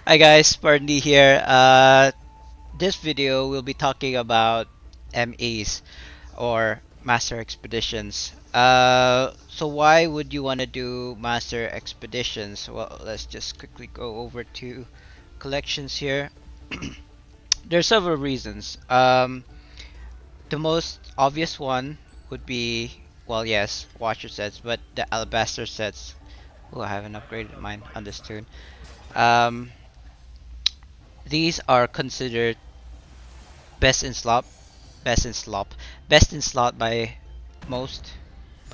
Hi guys, SpartanDee here. This video we'll be talking about MEs or Master Expeditions. So why would you want to do Master Expeditions? Well, let's just quickly go over to collections here. There's several reasons. The most obvious one would be, well, yes, Watcher sets, but the alabaster sets. Oh, I haven't upgraded mine on this tune. Um, these are considered best in slot, best in slot, best in slot by most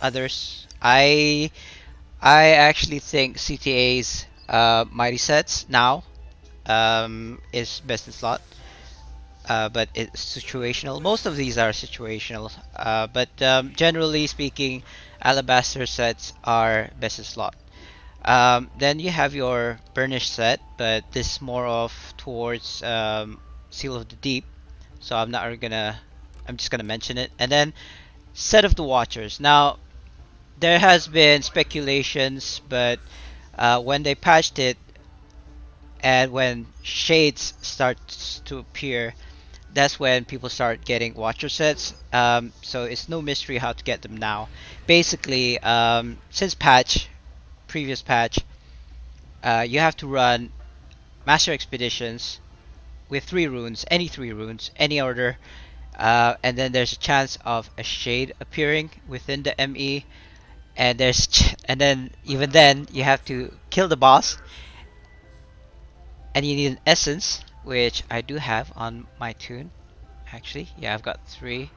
others. I actually think CTA's mighty sets now is best in slot, but it's situational. Most of these are situational, but generally speaking, alabaster sets are best in slot. Then you have your burnish set, but this is more of towards seal of the deep. So I'm just gonna mention it. And then set of the watchers. Now there has been speculations, but when they patched it and when shades starts to appear, that's when people start getting watcher sets. So it's no mystery how to get them now. Basically, since previous patch, you have to run Master Expeditions with 3 runes, any order, and then there's a chance of a shade appearing within the ME, and and then even then you have to kill the boss, and you need an essence, which I do have on my tune. Actually, yeah, I've got 3: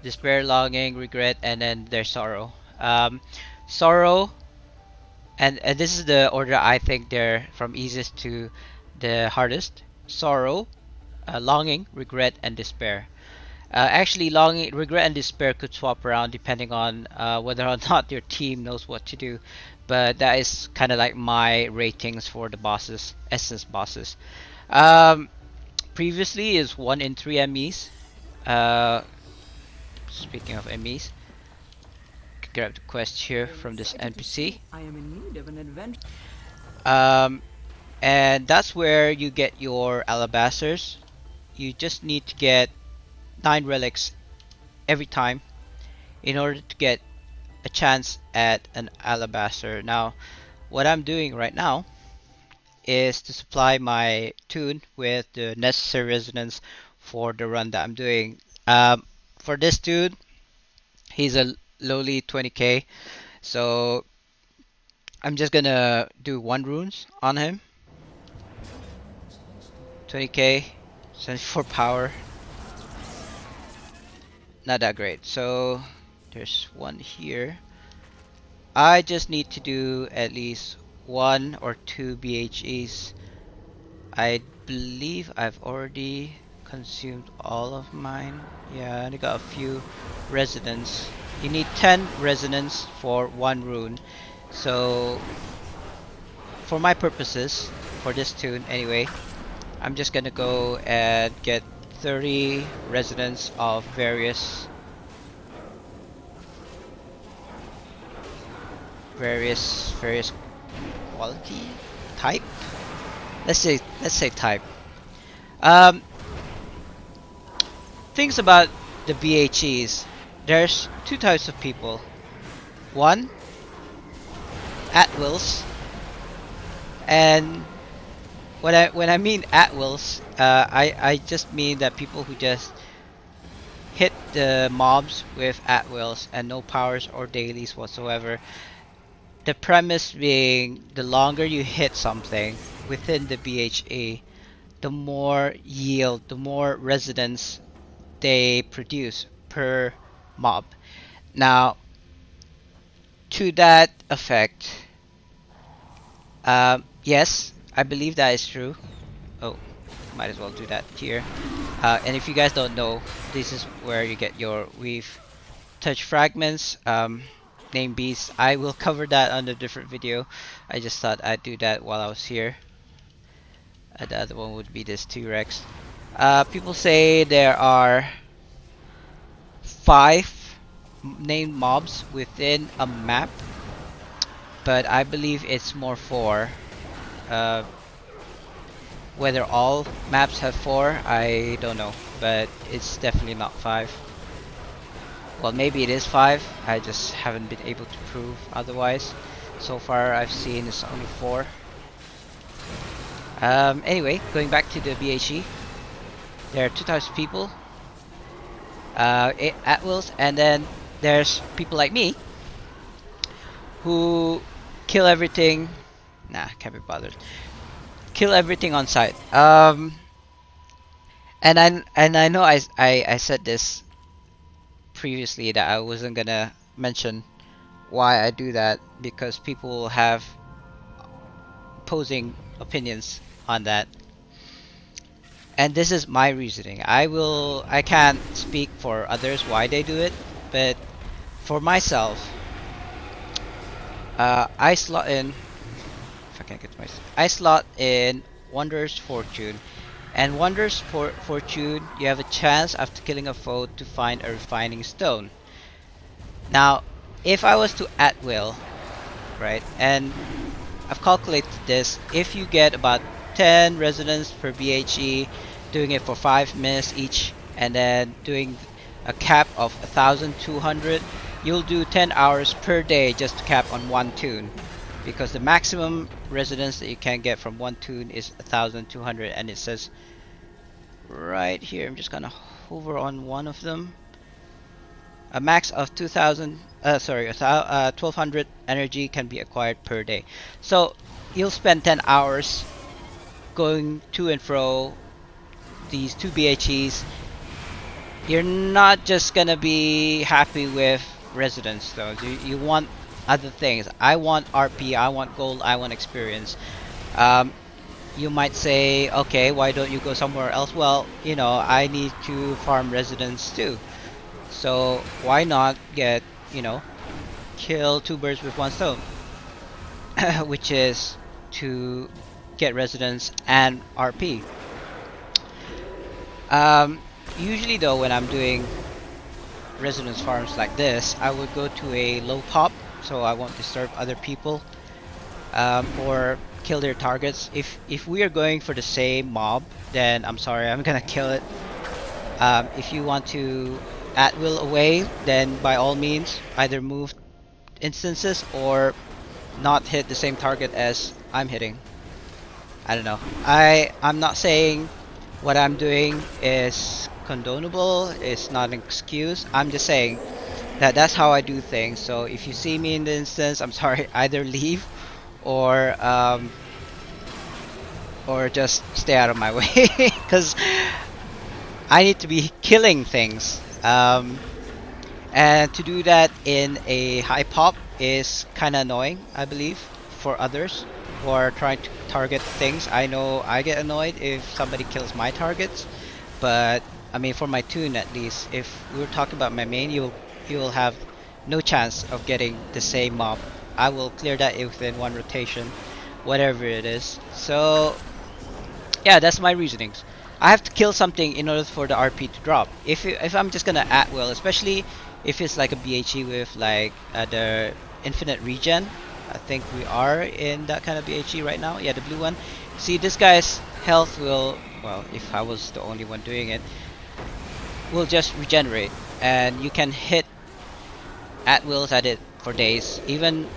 despair, longing, regret, and then there's sorrow. Sorrow, and this is the order I think they're from easiest to the hardest. Sorrow, longing, regret, and despair. Actually, longing, regret, and despair could swap around depending on whether or not your team knows what to do. But that is kind of like my ratings for the bosses, essence bosses. Um, Previously is 1 in 3 MEs. Uh, Speaking of MEs, grab the quest here from this NPC. I am in need of an adventure. Um, and that's where you get your alabasters. You just need to get 9 relics every time in order to get a chance at an alabaster. Now, what I'm doing right now is to supply my tune with the necessary resonance for the run that I'm doing. For this tune, he's a lowly 20k, so I'm just gonna do 1 runes on him. 20k, 74 power, not that great. So there's 1 here. I just need to do at least 1 or 2 BHEs. I believe I've already consumed all of mine. Yeah, I only got a few resonance. You need 10 resonance for 1 rune. So for my purposes, for this tune anyway, I'm just gonna go and get 30 resonance of various quality type. Let's say type. Um, Things about the BHEs. There's 2 types of people. One, at wills, and when I mean at wills, I just mean that people who just hit the mobs with at wills and no powers or dailies whatsoever. The premise being the longer you hit something within the BHE, the more yield, the more resonance they produce per mob. Now, to that effect, yes, I believe that is true. Oh, might as well do that here. And if you guys don't know, this is where you get your weave touch fragments, name beasts. I will cover that on a different video. I just thought I'd do that while I was here. The other one would be this T-Rex. People say there are 5 named mobs within a map, but I believe it's more 4. Whether all maps have 4, I don't know, but it's definitely not 5. Well, maybe it is 5, I just haven't been able to prove otherwise. So far I've seen it's only 4. Anyway, going back to the BHE, there are 2 types of people. At wills, and then there's people like me who kill everything. Nah, can't be bothered. Kill everything on sight. And I know I said this previously that I wasn't gonna mention why I do that because people will have opposing opinions on that. And this is my reasoning. I can't speak for others why they do it, but for myself, I slot in. If I can't get to my, I slot in Wondrous Fortune, and Wondrous Fortune, you have a chance after killing a foe to find a refining stone. Now, if I was to at will, right, and I've calculated this, if you get about 10 resonance per BHE, doing it for 5 minutes each, and then doing a cap of 1,200, you'll do 10 hours per day just to cap on one toon, because the maximum resonance that you can get from one toon is 1,200, and it says right here, I'm just gonna hover on one of them, a max of 1,200 energy can be acquired per day. So you'll spend 10 hours going to and fro these 2 BHEs. You're not just gonna be happy with residence stones. You want other things. I want RP, I want gold, I want experience. You might say, okay, why don't you go somewhere else? Well, you know, I need to farm residence too. So why not get, you know, kill 2 birds with 1 stone, which is to get residence and RP. Usually though, when I'm doing residence farms like this, I would go to a low pop so I won't disturb other people, or kill their targets. If we are going for the same mob, then I'm sorry, I'm gonna kill it. If you want to at will away, then by all means either move instances or not hit the same target as I'm hitting. I don't know. I'm not saying what I'm doing is condonable, it's not an excuse. I'm just saying that that's how I do things. So if you see me in the instance, I'm sorry, either leave or just stay out of my way, because I need to be killing things. And to do that in a high pop is kind of annoying, I believe, for others who are trying to target things. I know I get annoyed if somebody kills my targets, but I mean, for my toon at least, if we were talking about my main, you'll have no chance of getting the same mob. I will clear that within 1 rotation, whatever it is. So yeah, that's my reasonings. I have to kill something in order for the RP to drop. If I'm just gonna at will, especially if it's like a BHE with like the infinite regen. I think we are in that kind of BHE right now. Yeah, the blue one. See, this guy's health will, well, if I was the only one doing it, will just regenerate, and you can hit at wills at it for days, even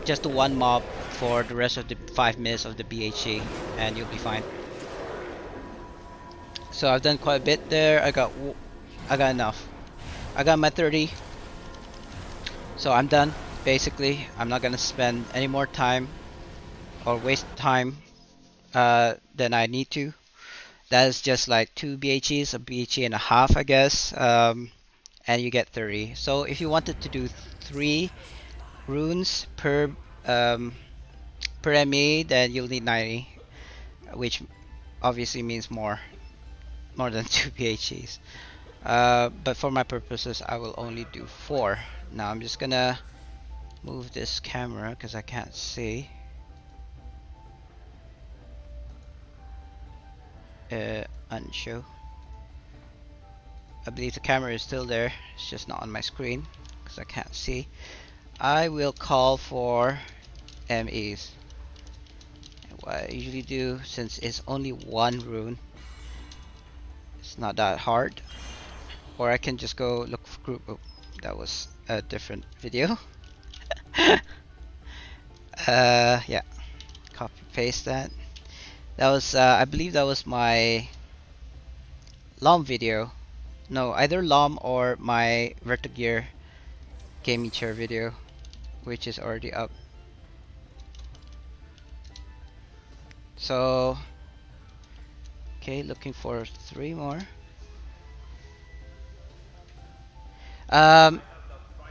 just the 1 mob for the rest of the 5 minutes of the BHE, and you'll be fine. So I've done quite a bit there. I got enough. I got my 30. So I'm done. Basically, I'm not gonna spend any more time or waste time than I need to. That is just like 2 BHEs, a BHE and a half, I guess. And you get 30. So if you wanted to do 3 runes per ME, then you'll need 90, which obviously means more than 2 BHEs. But for my purposes, I will only do 4. Now I'm just gonna move this camera because I can't see. Unshow. I believe the camera is still there, it's just not on my screen because I can't see. I will call for MEs. what I usually do, since it's only one rune, it's not that hard. Or I can just go look for group. Oh, that was a different video. Yeah, copy paste that. That was, I believe that was my LOM video. No, either LOM or my Vertigear gaming chair video, which is already up. So, okay, looking for 3 more. Um,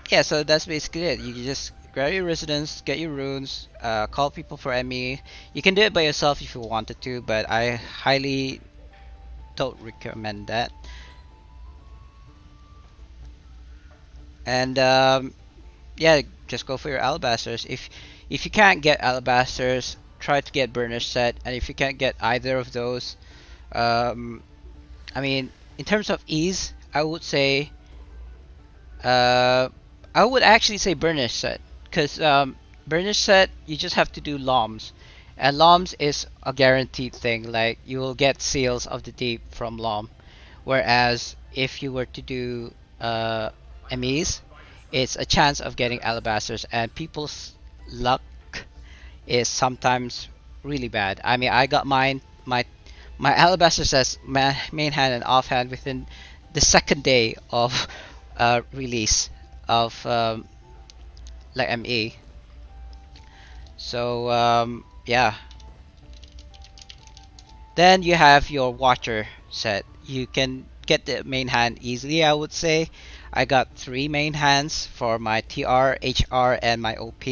yeah, so that's basically it. You just grab your residence, get your runes, call people for ME. You can do it by yourself if you wanted to, but I highly don't recommend that. And yeah, just go for your alabasters. If you can't get alabasters, try to get burnish set. And if you can't get either of those, um, I mean, in terms of ease, I would say, I would actually say burnish set, because burnish set you just have to do LOMs, and LOMs is a guaranteed thing. Like you will get seals of the deep from LOM, whereas if you were to do MEs, it's a chance of getting alabasters, and people's luck is sometimes really bad. I mean, I got my alabaster says main hand and offhand within the second day of release of like ME. So yeah. Then you have your watcher set. You can get the main hand easily, I would say. I got 3 main hands for my TR, HR, and my OP.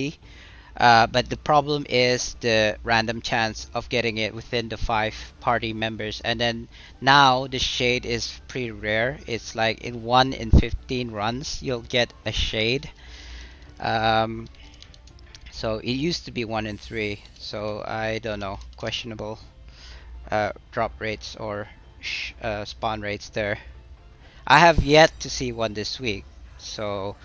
But the problem is the random chance of getting it within the 5 party members. And then now the shade is pretty rare. It's like in 1 in 15 runs you'll get a shade. So it used to be 1 in 3. So I don't know, questionable drop rates or spawn rates there. I have yet to see one this week. So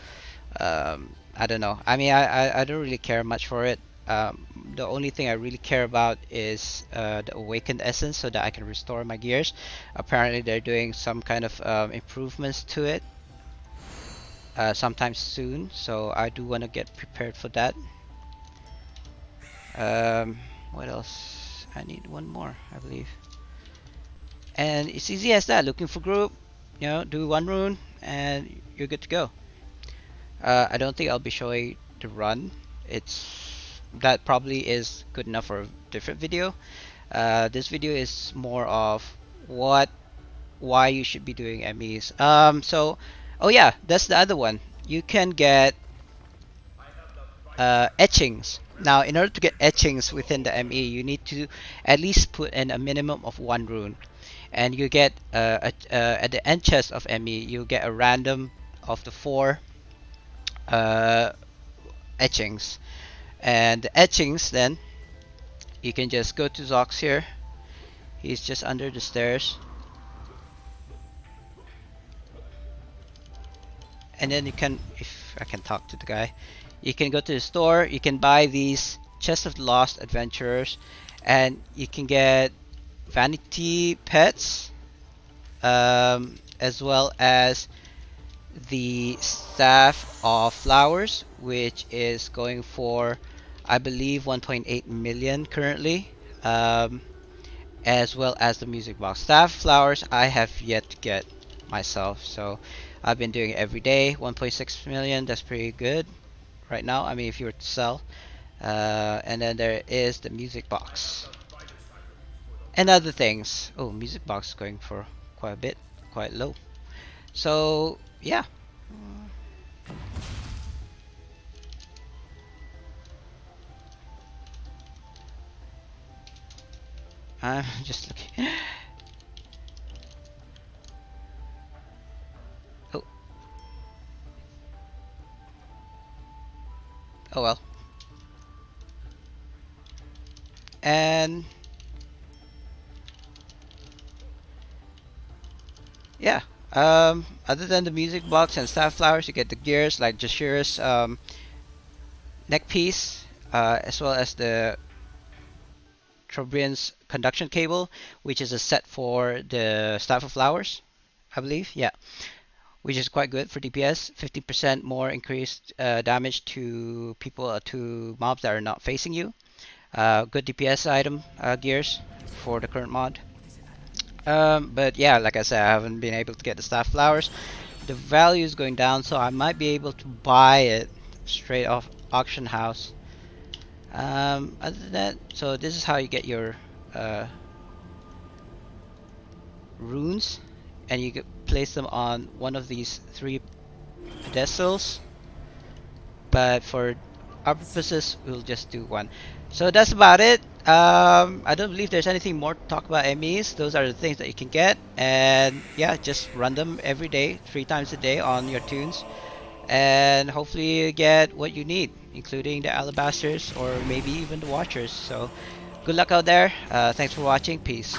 I don't know. I mean, I don't really care much for it. The only thing I really care about is the awakened essence, so that I can restore my gears. Apparently they're doing some kind of improvements to it sometime soon, so I do want to get prepared for that. What else? I need one more, I believe. And it's easy as that. Looking for group, you know, do 1 rune and you're good to go. I don't think I'll be showing the run. That probably is good enough for a different video. This video is more of why you should be doing MEs. So, oh yeah, that's the other one. You can get etchings. Now, in order to get etchings within the ME, you need to at least put in a minimum of 1 rune, and you get at the end chest of ME, you get a random of the 4 etchings. And the etchings, then you can just go to Zox here. He's just under the stairs, and then you can, if I can talk to the guy, you can go to the store. You can buy these Chest of the Lost Adventurers, and you can get vanity pets, as well as the Staff of Flowers, which is going for, I believe, 1.8 million currently, as well as the music box. Staff Flowers I have yet to get myself, so I've been doing it every day. 1.6 million, that's pretty good right now. I mean, if you were to sell. And then there is the music box and other things. Oh, music box is going for quite a bit, quite low. So yeah. I'm just looking. Oh. Oh well. And yeah. Other than the music box and staff flowers, you get the gears like Jashira's neck piece, as well as the Trobriand's conduction cable, which is a set for the Staff of Flowers, I believe. Yeah, which is quite good for DPS. 50% more increased damage to people, to mobs that are not facing you. Good DPS item, gears for the current mod. But yeah, like I said, I haven't been able to get the Staff Flowers. The value is going down, so I might be able to buy it straight off auction house. Other than that, so this is how you get your runes, and you can place them on one of these 3 pedestals. But for our purposes, we'll just do 1. So that's about it. I don't believe there's anything more to talk about MEs. Those are the things that you can get, and yeah, just run them every day, 3 times a day on your toons, and hopefully you get what you need, including the alabasters or maybe even the watchers. So good luck out there. Thanks for watching. Peace.